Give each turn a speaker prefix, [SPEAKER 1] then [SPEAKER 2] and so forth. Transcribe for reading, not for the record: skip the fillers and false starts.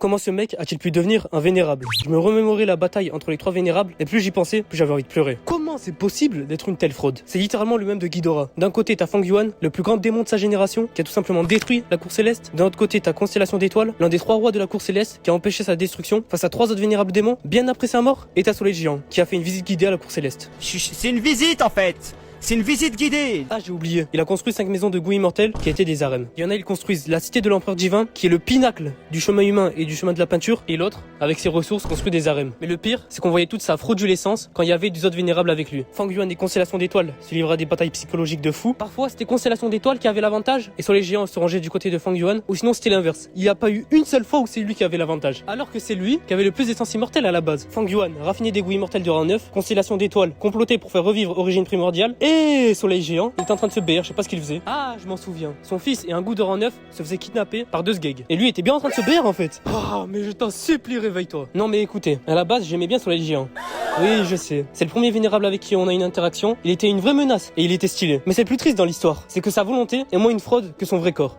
[SPEAKER 1] Comment ce mec a-t-il pu devenir un vénérable? Je me remémorais la bataille entre les trois vénérables, et plus j'y pensais, plus j'avais envie de pleurer. Comment c'est possible d'être une telle fraude? C'est littéralement le même de Ghidorah. D'un côté, t'as Fang Yuan, le plus grand démon de sa génération, qui a tout simplement détruit la cour céleste. D'un autre côté, t'as Constellation d'étoiles, l'un des trois rois de la cour céleste, qui a empêché sa destruction face à trois autres vénérables démons, bien après sa mort. Et t'as Soleil Géant, qui a fait une visite guidée à la cour céleste.
[SPEAKER 2] C'est une visite en fait. C'est une visite guidée.
[SPEAKER 1] Ah, j'ai oublié. Il a construit 5 maisons de goût immortels qui étaient des arènes. Il y en a, ils construisent la cité de l'empereur divin, qui est le pinacle du chemin humain et du chemin de la peinture. Et l'autre, avec ses ressources, construit des arènes. Mais le pire, c'est qu'on voyait toute sa fraudulescence quand il y avait des autres vénérables avec lui. Fang Yuan et Constellation d'étoiles se livraient à des batailles psychologiques de fou. Parfois, c'était Constellation d'étoiles qui avait l'avantage, et sur les géants se rangeaient du côté de Fang Yuan, ou sinon c'était l'inverse. Il n'y a pas eu une seule fois où c'est lui qui avait l'avantage. Alors que c'est lui qui avait le plus d'essence immortelle à la base. Fang Yuan, raffiné des goûts immortels de rang 9, Constellation d'étoiles, comploté pour faire revivre Origine primordiale, et Soleil Géant, il était en train de se BR, je sais pas ce qu'il faisait. Ah, je m'en souviens. Son fils et un goût de rang 9 se faisaient kidnapper par deux sgegs. Et lui était bien en train de se BR en fait. Ah, mais je t'en supplie, réveille-toi. Non mais écoutez, à la base j'aimais bien Soleil Géant. Oui, je sais. C'est le premier vénérable avec qui on a une interaction. Il était une vraie menace et il était stylé. Mais c'est le plus triste dans l'histoire, c'est que sa volonté est moins une fraude que son vrai corps.